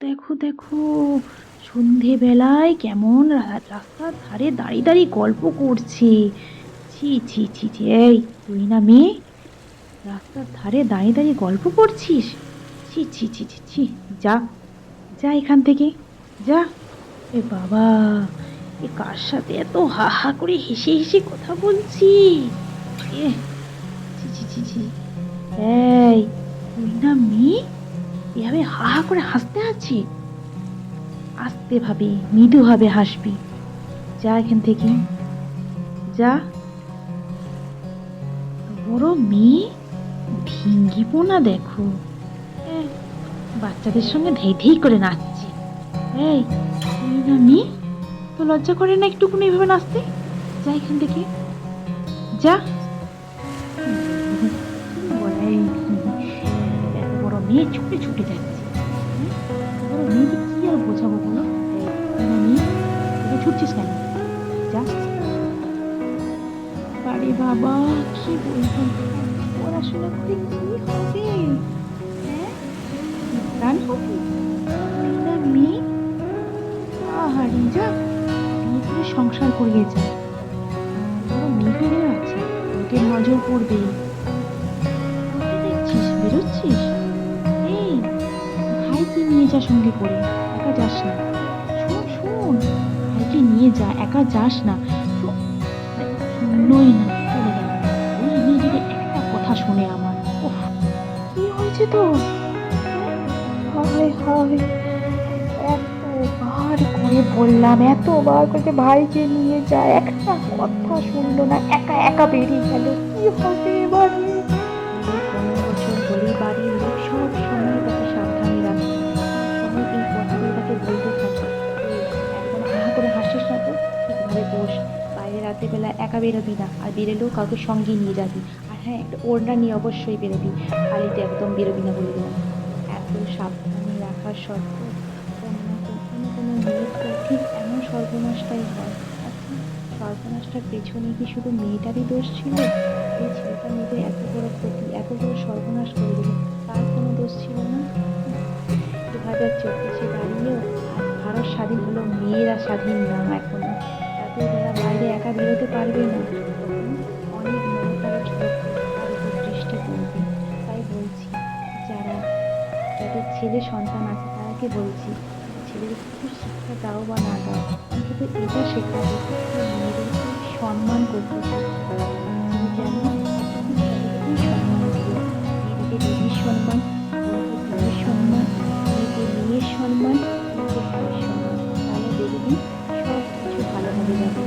দেখো দেখো, সন্ধেবেলায় কেমন রাস্তার ধারে দাঁড়িয়ে দাঁড়িয়ে গল্প করছে। ছি ছি ছি ছি, এই তুই না মেয়ে, রাস্তার ধারে দাঁড়িয়ে দাঁড়িয়ে গল্প করছিস? ছি ছি ছি ছি ছি, যা, যা এখান থেকে, যা। এ বাবা, এ কার সাথে এত হা হা করে হেসে হেসে কথা বলছি? এ, ছি ছি ছি ছি, এই তুই না মেয়ে, এভাবে হা হা করে হাসতে আছে? আস্তে ভাবে, মৃদু ভাবে হাসবি। যা এখান থেকে, যা। বড় মেয়ে, ঢিঙ্গিপোনা দেখো। এ, বাচ্চাদের সঙ্গে ধেই ধেই করে নাচছে। এই, তুই না মেয়ে, তো লজ্জা করে না একটুকুনি এভাবে নাচতে? যা এখান থেকে, যা। বলাই, এত বড় মেয়ে ছুটে ছুটে যাচ্ছে। হ্যাঁ, এত বড় মেয়েকে কি আর বোঝাবো বলো? এই, তুই না মেয়ে, তুই ছুটছিস কেন? যা। বাড়ি বাবা, কি বলবো, পড়াশোনা করে কি হবে? হ্যাঁ, বিদ্বান হবি? তুই না মেয়ে, আহারে যা, বিয়ে করে সংসার করিয়ে যা। বড় মেয়ে হয়ে আছে, লোকের নজর পড়বে। কোথায় দেখছিস, বেরোচ্ছিস? এই, ভাইকে নিয়ে যা সঙ্গে করে, একা যাস না। শোন শোন, ভাইকে নিয়ে যা, একা যাস না। শোন, দেখ, শুনলই না, চলে গেল। ওই মেয়ে যদি একটা কথা শোনে আমার, ওহ, কি হয়েছে তোর? হায় হায়, এতবার করে বললাম, এতবার করে ভাইকে নিয়ে যায়, একটা কথা শুনলো না, একা একা বেরিয়ে গেল। কি হবে এবারে? 15 বছর হলেই বাড়ির লোক সব সময় তাকে সাবধানে রাখে, সবসময় এই কথাগুলো তাকে বলতে থাকে। এই, একদম হা হা করে হাসিস না তো, ঠিকভাবে বস। বাইরে রাতের বেলা একা বেরোবি না, আর বেরোলেও কাউকে সঙ্গে নিয়ে যাবি। আর হ্যাঁ, একটা ওড়না নিয়ে অবশ্যই বেরোবি, খালিতে একদম বেরোবি না বলে দিলাম। এত সাবধানে রাখার সত্ত্বেও কোনো কোনো মেয়ের তো ঠিক এমন সর্বনাশটাই হয়। আচ্ছা, সর্বনাশটার পেছনে কি শুধু মেয়েটারই দোষ ছিল? যে ছেলেটা মেয়েদের এত বড় ক্ষতি, এত বড় সর্বনাশ করে দিল, তার কোনো দোষ ছিল না? 2024-এ দাঁড়িয়েও আজ ভারত স্বাধীন হলো, মেয়েরা স্বাধীন না এখনো। রাতের বেলা বাইরে একা বেরোতে পারবে না, তখন অনেক মমতার ঝড় তার উপর দৃষ্টি পড়বে। তাই বলছি, যারা, যাদের ছেলে সন্তান আছে তাদেরকে বলছি, ছেলেদের কিছু শিক্ষা দাও বা না দাও, অন্তত এটা শেখাবে যে মেয়েদেরকে সম্মান করতে শেখাবে। তুমি যেন সবকিছু সম্মান দিও, দিদিকে দিদির সম্মান, বোনকে বোনের সম্মান, মেয়েকে মেয়ের সম্মান, মেয়েকে ভাইয়ের সম্মান। তাহলে দেখবি সব কিছু ভালোভাবে যাবে।